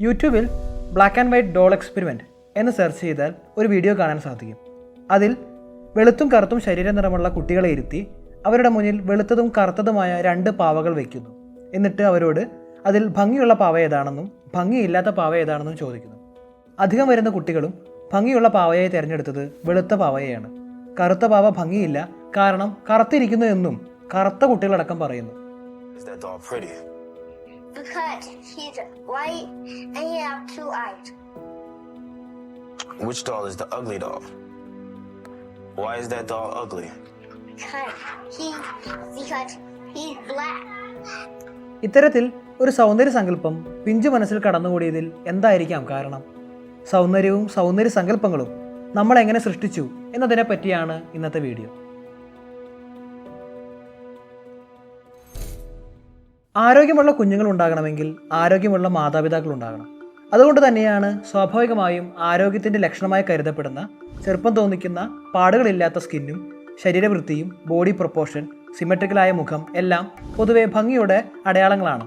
യൂട്യൂബിൽ black and white doll experiment എന്ന് search ചെയ്താൽ ഒരു വീഡിയോ കാണാൻ സാധിക്കും. അതിൽ വെളുത്തും കറുത്തും ശരീര നിറമുള്ള കുട്ടികളെ ഇരുത്തി അവരുടെ മുന്നിൽ വെളുത്തതും കറുത്തതുമായ രണ്ട് പാവകൾ വയ്ക്കുന്നു. എന്നിട്ട് അവരോട് അതിൽ ഭംഗിയുള്ള പാവ ഏതാണെന്നും ഭംഗിയില്ലാത്ത പാവ ഏതാണെന്നും ചോദിക്കുന്നു. അധികം വരുന്ന കുട്ടികളും ഭംഗിയുള്ള പാവയെ തിരഞ്ഞെടുത്തത് വെളുത്ത പാവയെയാണ്. കറുത്ത പാവ ഭംഗിയില്ല, കാരണം കറുത്തിരിക്കുന്നു എന്നും കറുത്ത കുട്ടികളടക്കം പറയുന്നു. Because he's white and he has two eyes. Which doll is the ugly doll? Why is that doll ugly? Because he's black. ഇത്തരത്തിൽ ഒരു സൗന്ദര്യ സങ്കല്പം പിഞ്ചു മനസ്സിൽ കടന്നുകൂടിയതിൽ എന്തായിരിക്കാം കാരണം? സൗന്ദര്യവും സൗന്ദര്യ സങ്കല്പങ്ങളും നമ്മൾ എങ്ങനെ സൃഷ്ടിച്ചു എന്നതിനെ പറ്റിയാണ് ഇന്നത്തെ വീഡിയോ. ആരോഗ്യമുള്ള കുഞ്ഞുങ്ങൾ ഉണ്ടാകണമെങ്കിൽ ആരോഗ്യമുള്ള മാതാപിതാക്കൾ ഉണ്ടാകണം. അതുകൊണ്ട് തന്നെയാണ് സ്വാഭാവികമായും ആരോഗ്യത്തിൻ്റെ ലക്ഷണമായി കരുതപ്പെടുന്ന ചെറുപ്പം തോന്നിക്കുന്ന പാടുകളില്ലാത്ത സ്കിന്നും ശരീരവൃത്തിയും ബോഡി പ്രൊപ്പോർഷൻ സിമെട്രിക്കലായ മുഖം എല്ലാം പൊതുവെ ഭംഗിയുടെ അടയാളങ്ങളാണ്.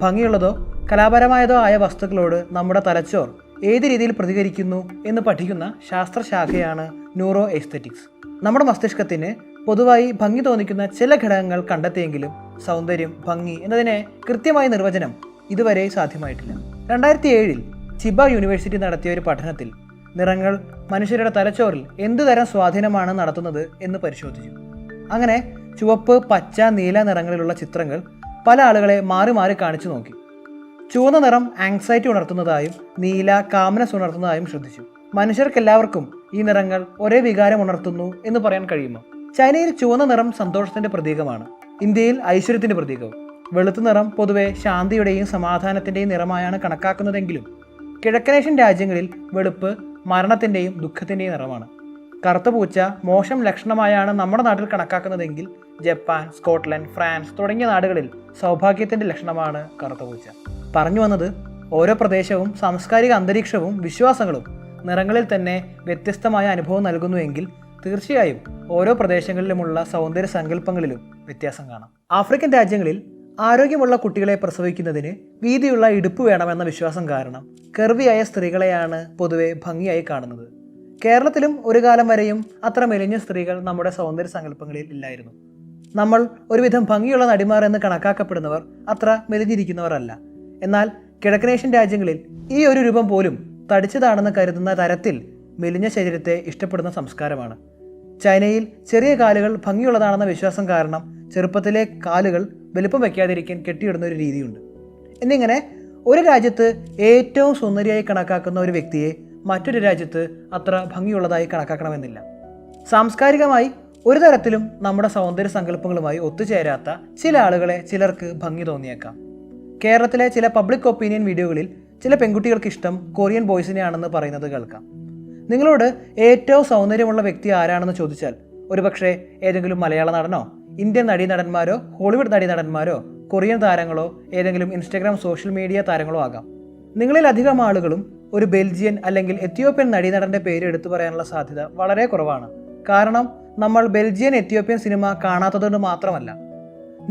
ഭംഗിയുള്ളതോ കലാപരമായതോ ആയ വസ്തുക്കളോട് നമ്മുടെ തലച്ചോർ ഏത് രീതിയിൽ പ്രതികരിക്കുന്നു എന്ന് പഠിക്കുന്ന ശാസ്ത്രശാഖയാണ് ന്യൂറോ എസ്തെറ്റിക്സ്. നമ്മുടെ മസ്തിഷ്കത്തിന് പൊതുവായി ഭംഗി തോന്നിക്കുന്ന ചില ഘടകങ്ങൾ കണ്ടെത്തിയെങ്കിലും സൗന്ദര്യം, ഭംഗി എന്നതിനെ കൃത്യമായ നിർവചനം ഇതുവരെ സാധ്യമായിട്ടില്ല. 2007 ചിബ യൂണിവേഴ്സിറ്റി നടത്തിയ ഒരു പഠനത്തിൽ നിറങ്ങൾ മനുഷ്യരുടെ തലച്ചോറിൽ എന്തുതരം സ്വാധീനമാണ് നടത്തുന്നത് എന്ന് പരിശോധിച്ചു. അങ്ങനെ ചുവപ്പ്, പച്ച, നീല നിറങ്ങളിലുള്ള ചിത്രങ്ങൾ പല ആളുകളെ മാറി മാറി കാണിച്ചു നോക്കി. ചുവന്ന നിറം ആങ്സൈറ്റി ഉണർത്തുന്നതായും നീല കാമനസ് ഉണർത്തുന്നതായും ശ്രദ്ധിച്ചു. മനുഷ്യർക്കെല്ലാവർക്കും ഈ നിറങ്ങൾ ഒരേ വികാരം ഉണർത്തുന്നു എന്ന് പറയാൻ കഴിയുമോ? ചൈനയിൽ ചുവന്ന നിറം സന്തോഷത്തിന്റെ പ്രതീകമാണ്. ഇന്ത്യയിൽ ഐശ്വര്യത്തിന്റെ പ്രതീകവും. വെളുത്ത നിറം പൊതുവെ ശാന്തിയുടെയും സമാധാനത്തിന്റെയും നിറമായാണ് കണക്കാക്കുന്നതെങ്കിലും കിഴക്കനേഷ്യൻ രാജ്യങ്ങളിൽ വെളുപ്പ് മരണത്തിന്റെയും ദുഃഖത്തിന്റെയും നിറമാണ്. കറുത്ത പൂച്ച മോശം ലക്ഷണമായാണ് നമ്മുടെ നാട്ടിൽ കണക്കാക്കുന്നതെങ്കിൽ ജപ്പാൻ, സ്കോട്ട്ലൻഡ്, ഫ്രാൻസ് തുടങ്ങിയ നാടുകളിൽ സൗഭാഗ്യത്തിന്റെ ലക്ഷണമാണ് കറുത്ത പൂച്ച. പറഞ്ഞു വന്നത്, ഓരോ പ്രദേശവും സാംസ്കാരിക അന്തരീക്ഷവും വിശ്വാസങ്ങളും നിറങ്ങളിൽ തന്നെ വ്യത്യസ്തമായ അനുഭവം നൽകുന്നുവെങ്കിൽ തീർച്ചയായും ഓരോ പ്രദേശങ്ങളിലുമുള്ള സൗന്ദര്യ സങ്കല്പങ്ങളിലും വ്യത്യാസം കാണാം. ആഫ്രിക്കൻ രാജ്യങ്ങളിൽ ആരോഗ്യമുള്ള കുട്ടികളെ പ്രസവിക്കുന്നതിന് വീതിയുള്ള ഇടുപ്പ് വേണമെന്ന വിശ്വാസം കാരണം കർവിയായ സ്ത്രീകളെയാണ് പൊതുവെ ഭംഗിയായി കാണുന്നത്. കേരളത്തിലും ഒരു കാലം വരെയും അത്ര മെലിഞ്ഞ സ്ത്രീകൾ നമ്മുടെ സൗന്ദര്യ സങ്കല്പങ്ങളിൽ ഇല്ലായിരുന്നു. നമ്മൾ ഒരുവിധം ഭംഗിയുള്ള നടിമാർ എന്ന് കണക്കാക്കപ്പെടുന്നവർ അത്ര മെലിഞ്ഞിരിക്കുന്നവരല്ല. എന്നാൽ കിഴക്കനേഷ്യൻ രാജ്യങ്ങളിൽ ഈ ഒരു രൂപം പോലും തടിച്ചതാണെന്ന് കരുതുന്ന തരത്തിൽ മെലിഞ്ഞ ശരീരത്തെ ഇഷ്ടപ്പെടുന്ന സംസ്കാരമാണ്. ചൈനയിൽ ചെറിയ കാലുകൾ ഭംഗിയുള്ളതാണെന്ന വിശ്വാസം കാരണം ചെറുപ്പത്തിലെ കാലുകൾ വലുപ്പം വയ്ക്കാതിരിക്കാൻ കെട്ടിയിടുന്ന ഒരു രീതിയുണ്ട്. എന്നിങ്ങനെ ഒരു രാജ്യത്ത് ഏറ്റവും സുന്ദരിയായി കണക്കാക്കുന്ന ഒരു വ്യക്തിയെ മറ്റൊരു രാജ്യത്ത് അത്ര ഭംഗിയുള്ളതായി കണക്കാക്കണമെന്നില്ല. സാംസ്കാരികമായി ഒരു തരത്തിലും നമ്മുടെ സൗന്ദര്യ സങ്കല്പങ്ങളുമായി ഒത്തുചേരാത്ത ചില ആളുകളെ ചിലർക്ക് ഭംഗി തോന്നിയേക്കാം. കേരളത്തിലെ ചില പബ്ലിക് ഒപ്പീനിയൻ വീഡിയോകളിൽ ചില പെൺകുട്ടികൾക്ക് ഇഷ്ടം കൊറിയൻ ബോയ്സിനെയാണെന്ന് പറയുന്നത് കേൾക്കാം. നിങ്ങളോട് ഏറ്റവും സൗന്ദര്യമുള്ള വ്യക്തി ആരാണെന്ന് ചോദിച്ചാൽ ഒരുപക്ഷെ ഏതെങ്കിലും മലയാള നടനോ ഇന്ത്യൻ നടീനടന്മാരോ ഹോളിവുഡ് നടീനടന്മാരോ കൊറിയൻ താരങ്ങളോ ഏതെങ്കിലും ഇൻസ്റ്റഗ്രാം സോഷ്യൽ മീഡിയ താരങ്ങളോ ആകാം. നിങ്ങളിൽ അധികം ആളുകളും ഒരു ബെൽജിയൻ അല്ലെങ്കിൽ എത്യോപ്യൻ നടീനടൻ്റെ പേര് എടുത്തു പറയാനുള്ള സാധ്യത വളരെ കുറവാണ്. കാരണം നമ്മൾ ബെൽജിയൻ എത്യോപ്യൻ സിനിമ കാണാത്തതുകൊണ്ട് മാത്രമല്ല.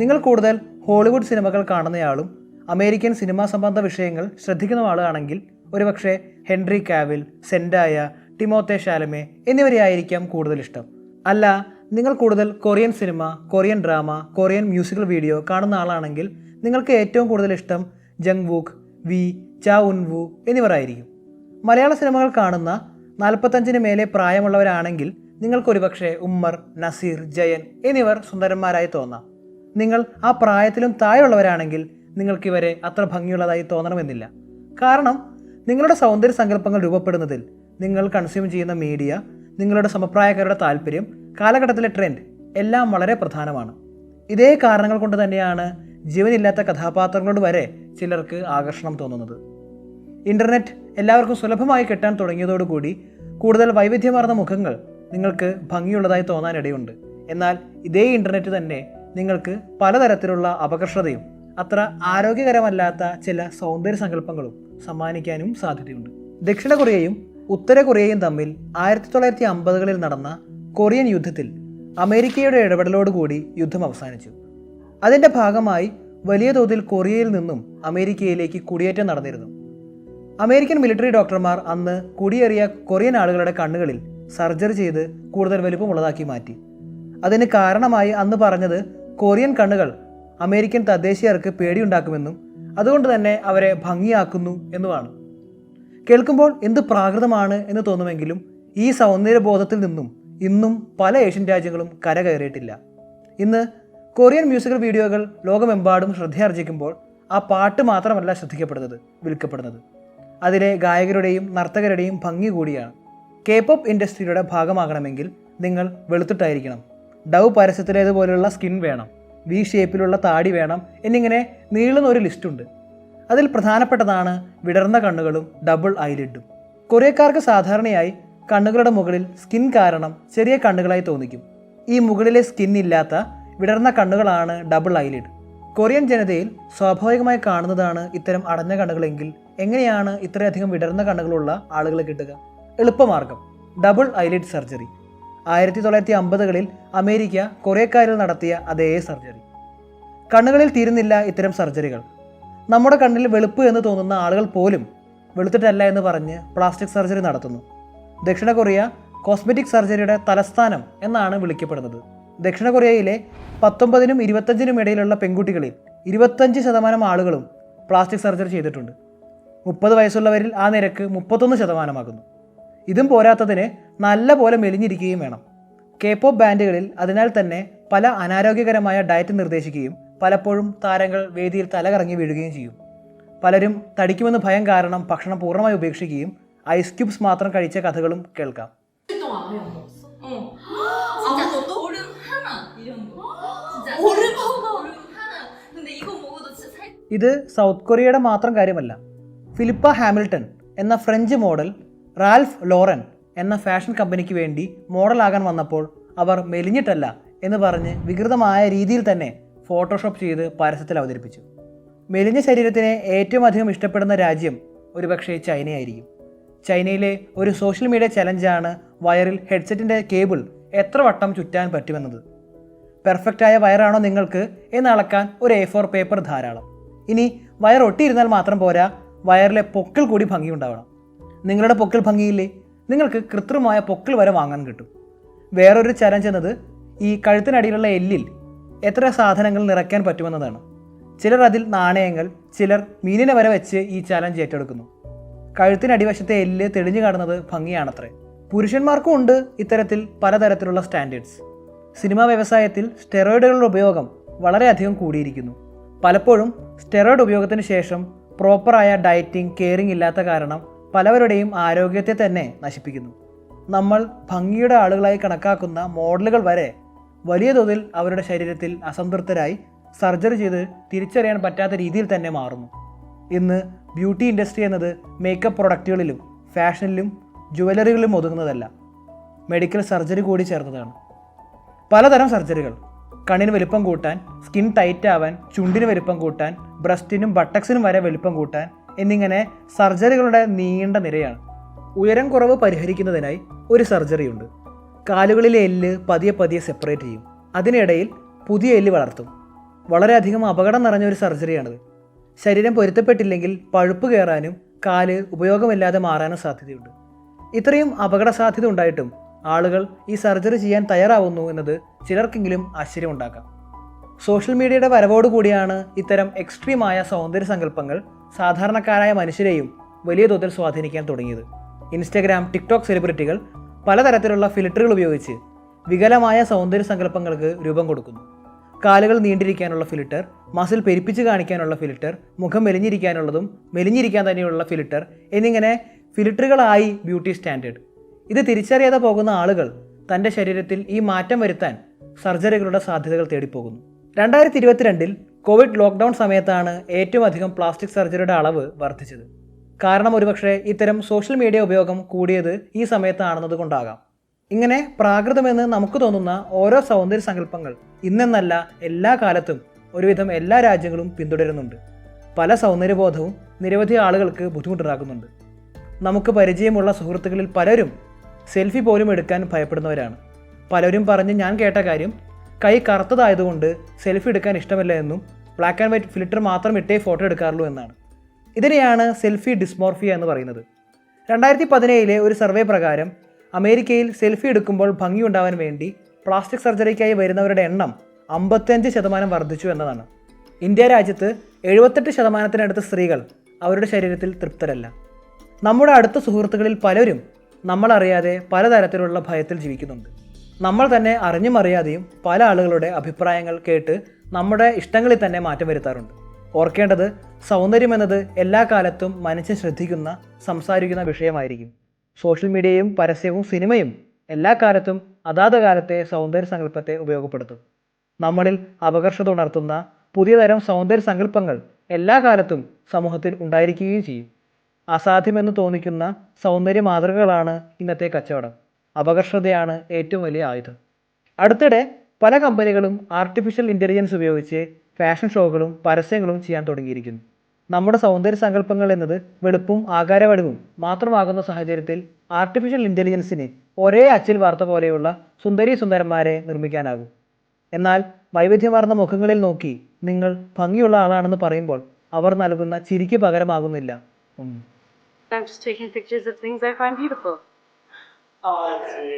നിങ്ങൾ കൂടുതൽ ഹോളിവുഡ് സിനിമകൾ കാണുന്നയാളും അമേരിക്കൻ സിനിമാ സംബന്ധ വിഷയങ്ങൾ ശ്രദ്ധിക്കുന്ന ആളാണെങ്കിൽ ഒരുപക്ഷെ ഹെൻറി കാവിൽ, സെൻഡായ, ടിമോത്തെ ഷാലമെ എന്നിവരെ ആയിരിക്കാം കൂടുതൽ ഇഷ്ടം. അല്ല, നിങ്ങൾ കൂടുതൽ Korean cinema, Korean drama, Korean musical video കാണുന്ന ആളാണെങ്കിൽ നിങ്ങൾക്ക് ഏറ്റവും കൂടുതൽ ഇഷ്ടം ജംഗ്വൂക്ക്, വി, ചാ ഉൻവു എന്നിവർ ആയിരിക്കും. മലയാള സിനിമകൾ കാണുന്ന 45-ന് മേലെ പ്രായമുള്ളവരാണെങ്കിൽ നിങ്ങൾക്ക് ഒരുപക്ഷെ ഉമ്മർ, നസീർ, ജയൻ എന്നിവർ സുന്ദരന്മാരായി തോന്നാം. നിങ്ങൾ ആ പ്രായത്തിലും താഴെയുള്ളവരാണെങ്കിൽ നിങ്ങൾക്കിവരെ അത്ര ഭംഗിയുള്ളതായി തോന്നണമെന്നില്ല. കാരണം നിങ്ങളുടെ സൗന്ദര്യ സങ്കല്പങ്ങൾ രൂപപ്പെടുന്നതിൽ നിങ്ങൾ കൺസ്യൂം ചെയ്യുന്ന മീഡിയ, നിങ്ങളുടെ സമപ്രായക്കാരുടെ താല്പര്യം, കാലഘട്ടത്തിലെ ട്രെൻഡ് എല്ലാം വളരെ പ്രധാനമാണ്. ഇതേ കാരണങ്ങൾ കൊണ്ട് തന്നെയാണ് ജീവനില്ലാത്ത കഥാപാത്രങ്ങളോട് വരെ ചിലർക്ക് ആകർഷണം തോന്നുന്നത്. ഇൻ്റർനെറ്റ് എല്ലാവർക്കും സുലഭമായി കിട്ടാൻ തുടങ്ങിയതോടുകൂടി കൂടുതൽ വൈവിധ്യമാർന്ന മുഖങ്ങൾ നിങ്ങൾക്ക് ഭംഗിയുള്ളതായി തോന്നാനിടയുണ്ട്. എന്നാൽ ഇതേ ഇൻ്റർനെറ്റ് തന്നെ നിങ്ങൾക്ക് പലതരത്തിലുള്ള അപകർഷതയും അത്ര ആരോഗ്യകരമല്ലാത്ത ചില സൗന്ദര്യ സങ്കല്പങ്ങളും സമ്മാനിക്കാനും സാധ്യതയുണ്ട്. ദക്ഷിണ കൊറിയയും ഉത്തര കൊറിയയും തമ്മിൽ 1950കളിൽ നടന്ന കൊറിയൻ യുദ്ധത്തിൽ അമേരിക്കയുടെ ഇടപെടലോടുകൂടി യുദ്ധം അവസാനിച്ചു. അതിൻ്റെ ഭാഗമായി വലിയ തോതിൽ കൊറിയയിൽ നിന്നും അമേരിക്കയിലേക്ക് കുടിയേറ്റം നടന്നിരുന്നു. അമേരിക്കൻ മിലിറ്ററി ഡോക്ടർമാർ അന്ന് കുടിയേറിയ കൊറിയൻ ആളുകളുടെ കണ്ണുകളിൽ സർജറി ചെയ്ത് കൂടുതൽ വലുപ്പമുള്ളതാക്കി മാറ്റി. അതിന് കാരണമായി അന്ന് പറഞ്ഞത് കൊറിയൻ കണ്ണുകൾ അമേരിക്കൻ തദ്ദേശീയർക്ക് പേടിയുണ്ടാക്കുമെന്നും അതുകൊണ്ട് തന്നെ അവരെ ഭംഗിയാക്കുന്നു എന്നുമാണ്. കേൾക്കുമ്പോൾ എന്ത് പ്രാകൃതമാണ് എന്ന് തോന്നുമെങ്കിലും ഈ സൗന്ദര്യബോധത്തിൽ നിന്നും ഇന്നും പല ഏഷ്യൻ രാജ്യങ്ങളും കരകയറിയിട്ടില്ല. ഇന്ന് കൊറിയൻ മ്യൂസിക്കൽ വീഡിയോകൾ ലോകമെമ്പാടും ശ്രദ്ധയാർജിക്കുമ്പോൾ ആ പാട്ട് മാത്രമല്ല ശ്രദ്ധിക്കപ്പെടുന്നത്, വിൽക്കപ്പെടുന്നത് അതിലെ ഗായകരുടെയും നർത്തകരുടെയും ഭംഗി കൂടിയാണ്. K-pop ഇൻഡസ്ട്രിയുടെ ഭാഗമാകണമെങ്കിൽ നിങ്ങൾ വെളുത്തിട്ടായിരിക്കണം, ഡവ് പരസ്യത്തിലേതുപോലുള്ള സ്കിൻ വേണം, വി ഷേപ്പിലുള്ള താടി വേണം എന്നിങ്ങനെ നീളുന്ന ഒരു ലിസ്റ്റുണ്ട്. അതിൽ പ്രധാനപ്പെട്ടതാണ് വിടർന്ന കണ്ണുകളും ഡബിൾ ഐലിഡും. കൊറിയക്കാർക്ക് സാധാരണയായി കണ്ണുകളുടെ മുകളിൽ സ്കിൻ കാരണം ചെറിയ കണ്ണുകളായി തോന്നിക്കും. ഈ മുകളിലെ സ്കിൻ ഇല്ലാത്ത വിടർന്ന കണ്ണുകളാണ് ഡബിൾ ഐലിഡ്. കൊറിയൻ ജനതയിൽ സ്വാഭാവികമായി കാണുന്നതാണ് ഇത്തരം അടഞ്ഞ കണ്ണുകളെങ്കിൽ എങ്ങനെയാണ് ഇത്രയധികം വിടർന്ന കണ്ണുകളുള്ള ആളുകളെ കിട്ടുക? എളുപ്പമാർഗം ഡബിൾ ഐലിഡ് സർജറി. 1950കളിൽ അമേരിക്ക കൊറിയക്കാരിൽ നടത്തിയ അതേ സർജറി. കണ്ണുകളിൽ തീരുന്നില്ല ഇത്തരം സർജറികൾ. നമ്മുടെ കണ്ണിൽ വെളുപ്പ് എന്ന് തോന്നുന്ന ആളുകൾ പോലും വെളുത്തിട്ടല്ല എന്ന് പറഞ്ഞ് പ്ലാസ്റ്റിക് സർജറി നടത്തുന്നു. ദക്ഷിണ കൊറിയ കോസ്മെറ്റിക് സർജറിയുടെ തലസ്ഥാനം എന്നാണ് വിളിക്കപ്പെടുന്നത്. ദക്ഷിണ കൊറിയയിലെ 19നും 25നും ഇടയിലുള്ള പെൺകുട്ടികളിൽ 25% ആളുകളും പ്ലാസ്റ്റിക് സർജറി ചെയ്തിട്ടുണ്ട്. 30 വയസ്സുള്ളവരിൽ ആ നിരക്ക് 31%. ഇതും പോരാത്തതിന് നല്ല പോലെ മെലിഞ്ഞിരിക്കുകയും വേണം. K-pop ബാൻഡുകളിൽ അതിനാൽ തന്നെ പല അനാരോഗ്യകരമായ ഡയറ്റ് നിർദ്ദേശിക്കുകയും പലപ്പോഴും താരങ്ങൾ വേദിയിൽ തലകറങ്ങി വീഴുകയും ചെയ്യും. പലരും തടിക്കുമെന്ന് ഭയം കാരണം ഭക്ഷണം പൂർണ്ണമായി ഉപേക്ഷിക്കുകയും ഐസ് ക്യൂബ്സ് മാത്രം കഴിച്ച കഥകളും കേൾക്കാം. ഇത് സൗത്ത് കൊറിയയുടെ മാത്രം കാര്യമല്ല. ഫിലിപ്പ ഹാമിൽട്ടൺ എന്ന ഫ്രഞ്ച് മോഡൽ റാൽഫ് ലോറൻ എന്ന ഫാഷൻ കമ്പനിക്ക് വേണ്ടി മോഡലാകാൻ വന്നപ്പോൾ അവർ മെലിഞ്ഞിട്ടല്ല എന്ന് പറഞ്ഞ് വികൃതമായ രീതിയിൽ തന്നെ ഫോട്ടോഷോപ്പ് ചെയ്ത് പരസ്യത്തിൽ അവതരിപ്പിച്ചു. മെലിഞ്ഞ ശരീരത്തിനെ ഏറ്റവും അധികം ഇഷ്ടപ്പെടുന്ന രാജ്യം ഒരുപക്ഷെ ചൈനയായിരിക്കും. ചൈനയിലെ ഒരു സോഷ്യൽ മീഡിയ ചലഞ്ചാണ് വയറിൽ ഹെഡ്സെറ്റിൻ്റെ കേബിൾ എത്ര വട്ടം ചുറ്റാൻ പറ്റുമെന്നത്. പെർഫെക്റ്റായ വയറാണോ നിങ്ങൾക്ക് എന്ന് അളക്കാൻ ഒരു A4 പേപ്പർ ധാരാളം. ഇനി വയർ ഒട്ടിയിരുന്നാൽ മാത്രം പോരാ, വയറിലെ പൊക്കിൾ കൂടി ഭംഗിയുണ്ടാവണം. നിങ്ങളുടെ പൊക്കിൾ ഭംഗിയില്ലേ, നിങ്ങൾക്ക് കൃത്രിമമായ പൊക്കിൾ വരെ വാങ്ങാൻ കിട്ടും. വേറൊരു ചലഞ്ച് എന്നത് ഈ കഴുത്തിനടിയിലുള്ള എല്ലിൽ എത്ര സാധനങ്ങൾ നിറയ്ക്കാൻ പറ്റുമെന്നതാണ്. ചിലർ അതിൽ നാണയങ്ങൾ, ചിലർ മീനിനെ വരെ വെച്ച് ഈ ചലഞ്ച് ഏറ്റെടുക്കുന്നു. കഴുത്തിനടിവശത്തെ എല്ല് തെളിഞ്ഞു കാണുന്നത് ഭംഗിയാണത്രേ. പുരുഷന്മാർക്കും ഉണ്ട് ഇത്തരത്തിൽ പലതരത്തിലുള്ള സ്റ്റാൻഡേർഡ്സ്. സിനിമാ വ്യവസായത്തിൽ സ്റ്റെറോയിഡുകളുടെ ഉപയോഗം വളരെയധികം കൂടിയിരിക്കുന്നു. പലപ്പോഴും സ്റ്റെറോയിഡ് ഉപയോഗത്തിന് ശേഷം പ്രോപ്പറായ ഡയറ്റിംഗ്, കെയറിംഗ് ഇല്ലാത്ത കാരണം പലവരുടെയും ആരോഗ്യത്തെ തന്നെ നശിപ്പിക്കുന്നു. നമ്മൾ ഭംഗിയുടെ ആളുകളായി കണക്കാക്കുന്ന മോഡലുകൾ വരെ വലിയ തോതിൽ അവരുടെ ശരീരത്തിൽ അസംതൃപ്തരായി സർജറി ചെയ്ത് തിരിച്ചറിയാൻ പറ്റാത്ത രീതിയിൽ തന്നെ മാറുന്നു. ഇന്ന് ബ്യൂട്ടി ഇൻഡസ്ട്രി എന്നത് മേക്കപ്പ് പ്രൊഡക്റ്റുകളിലും ഫാഷനിലും ജുവലറികളിലും ഒതുങ്ങുന്നതല്ല, മെഡിക്കൽ സർജറി കൂടി ചേർന്നതാണ്. പലതരം സർജറികൾ: കണ്ണിന് വലിപ്പം കൂട്ടാൻ, സ്കിൻ ടൈറ്റ് ആവാൻ, ചുണ്ടിന് വലിപ്പം കൂട്ടാൻ, ബ്രസ്റ്റിനും ബട്ടക്സിനും വരെ വലിപ്പം കൂട്ടാൻ എന്നിങ്ങനെ സർജറികളുടെ നീണ്ട നിരയാണ്. ഉയരം കുറവ് പരിഹരിക്കുന്നതിനായി ഒരു സർജറിയുണ്ട്. കാലുകളിലെ എല്ല് പതിയെ പതിയെ സെപ്പറേറ്റ് ചെയ്യും. അതിനിടയിൽ പുതിയ എല്ല് വളർത്തും. വളരെയധികം അപകടം നിറഞ്ഞൊരു സർജറിയാണിത്. ശരീരം പൊരുത്തപ്പെട്ടില്ലെങ്കിൽ പഴുപ്പ് കയറാനും കാല് ഉപയോഗമില്ലാതെ മാറാനും സാധ്യതയുണ്ട്. ഇത്രയും അപകട സാധ്യത ഉണ്ടായിട്ടും ആളുകൾ ഈ സർജറി ചെയ്യാൻ തയ്യാറാവുന്നു എന്നത് ചിലർക്കെങ്കിലും ആശ്ചര്യമുണ്ടാക്കാം. സോഷ്യൽ മീഡിയയുടെ വരവോടുകൂടിയാണ് ഇത്തരം എക്സ്ട്രീമായ സൗന്ദര്യ സങ്കല്പങ്ങൾ സാധാരണക്കാരായ മനുഷ്യരെയും വലിയ തോതിൽ സ്വാധീനിക്കാൻ തുടങ്ങിയത്. ഇൻസ്റ്റഗ്രാം, ടിക്ടോക്ക് സെലിബ്രിറ്റികൾ പലതരത്തിലുള്ള ഫിൽറ്ററുകൾ ഉപയോഗിച്ച് വികലമായ സൗന്ദര്യ സങ്കല്പങ്ങൾക്ക് രൂപം കൊടുക്കുന്നു. കാലുകൾ നീണ്ടിരിക്കാനുള്ള ഫിൽറ്റർ, മസിൽ പെരുപ്പിച്ച് കാണിക്കാനുള്ള ഫിൽറ്റർ, മുഖം മെലിഞ്ഞിരിക്കാനുള്ളതും മെലിഞ്ഞിരിക്കാൻ തന്നെയുള്ള ഫിൽറ്റർ എന്നിങ്ങനെ ഫിൽറ്ററുകളായി ബ്യൂട്ടി സ്റ്റാൻഡേർഡ്. ഇത് തിരിച്ചറിയാതെ പോകുന്ന ആളുകൾ തൻ്റെ ശരീരത്തിൽ ഈ മാറ്റം വരുത്താൻ സർജറികളുടെ സാധ്യതകൾ തേടിപ്പോകുന്നു. 2022 കോവിഡ് ലോക്ക്ഡൗൺ സമയത്താണ് ഏറ്റവും അധികം പ്ലാസ്റ്റിക് സർജറിയുടെ അളവ് വർദ്ധിച്ചത്. കാരണം ഒരുപക്ഷെ ഇത്തരം സോഷ്യൽ മീഡിയ ഉപയോഗം കൂടിയത് ഈ സമയത്താണെന്നതുകൊണ്ടാകാം. ഇങ്ങനെ പ്രാകൃതമെന്ന് നമുക്ക് തോന്നുന്ന ഓരോ സൗന്ദര്യ സങ്കല്പങ്ങൾ ഇന്നെന്നല്ല എല്ലാ കാലത്തും ഒരുവിധം എല്ലാ രാജ്യങ്ങളും പിന്തുടരുന്നുണ്ട്. പല സൗന്ദര്യബോധവും നിരവധി ആളുകൾക്ക് ബുദ്ധിമുട്ടുണ്ടാക്കുന്നുണ്ട്. നമുക്ക് പരിചയമുള്ള സുഹൃത്തുക്കളിൽ പലരും സെൽഫി പോലും എടുക്കാൻ ഭയപ്പെടുന്നവരാണ്. പലരും പറഞ്ഞ് ഞാൻ കേട്ട കാര്യം, കൈ കറുത്തതായതുകൊണ്ട് സെൽഫി എടുക്കാൻ ഇഷ്ടമല്ല എന്നും ബ്ലാക്ക് ആൻഡ് വൈറ്റ് ഫിൽറ്റർ മാത്രം ഇട്ടേ ഫോട്ടോ എടുക്കാറുള്ളൂ എന്നാണ്. ഇതിനെയാണ് സെൽഫി ഡിസ്മോർഫിയ എന്ന് പറയുന്നത്. 2017 ഒരു സർവേ പ്രകാരം അമേരിക്കയിൽ സെൽഫി എടുക്കുമ്പോൾ ഭംഗിയുണ്ടാവാൻ വേണ്ടി പ്ലാസ്റ്റിക് സർജറിക്കായി വരുന്നവരുടെ എണ്ണം 55% വർദ്ധിച്ചു എന്നതാണ്. ഇന്ത്യ രാജ്യത്ത് 78% സ്ത്രീകൾ അവരുടെ ശരീരത്തിൽ തൃപ്തരല്ല. നമ്മുടെ അടുത്ത സുഹൃത്തുക്കളിൽ പലരും നമ്മളറിയാതെ പലതരത്തിലുള്ള ഭയത്തിൽ ജീവിക്കുന്നുണ്ട്. നമ്മൾ തന്നെ അറിഞ്ഞും അറിയാതെയും പല ആളുകളുടെ അഭിപ്രായങ്ങൾ കേട്ട് നമ്മുടെ ഇഷ്ടങ്ങളിൽ തന്നെ മാറ്റം വരുത്താറുണ്ട്. ഓർക്കേണ്ടത്, സൗന്ദര്യം എന്നത് എല്ലാ കാലത്തും മനുഷ്യൻ ശ്രദ്ധിക്കുന്ന, സംസാരിക്കുന്ന വിഷയമായിരിക്കും. സോഷ്യൽ മീഡിയയും പരസ്യവും സിനിമയും എല്ലാ കാലത്തും അതാത് കാലത്തെ സൗന്ദര്യ സങ്കല്പത്തെ ഉപയോഗപ്പെടുത്തും. നമ്മളിൽ അപകർഷത ഉണർത്തുന്ന പുതിയ തരം സൗന്ദര്യ സങ്കല്പങ്ങൾ എല്ലാ കാലത്തും സമൂഹത്തിൽ ഉണ്ടായിരിക്കുകയും ചെയ്യും. അസാധ്യമെന്ന് തോന്നിക്കുന്ന സൗന്ദര്യ മാതൃകകളാണ് ഇന്നത്തെ കച്ചവടം. അപകർഷതയാണ് ഏറ്റവും വലിയ ആയുധം. അടുത്തിടെ പല കമ്പനികളും ആർട്ടിഫിഷ്യൽ ഇൻ്റലിജൻസ് ഉപയോഗിച്ച് ഫാഷൻ ഷോകളും പരസ്യങ്ങളും ചെയ്യാൻ തുടങ്ങിയിരിക്കുന്നു. നമ്മുടെ സൗന്ദര്യ സങ്കല്പങ്ങൾ എന്നത് വെളുപ്പും ആകാരവടിവും മാത്രമാകുന്ന സാഹചര്യത്തിൽ ആർട്ടിഫിഷ്യൽ ഇൻ്റലിജൻസിന് ഒരേ അച്ചിൽ വാർത്ത പോലെയുള്ള സുന്ദരന്മാരെ നിർമ്മിക്കാനാകും. എന്നാൽ വൈവിധ്യമാർന്ന മുഖങ്ങളിൽ നോക്കി നിങ്ങൾ ഭംഗിയുള്ള ആളാണെന്ന് പറയുമ്പോൾ അവർ നൽകുന്ന ചിരിക്ക് പകരമാകുന്നില്ല. I'm just taking pictures of things I find beautiful. Oh, I see.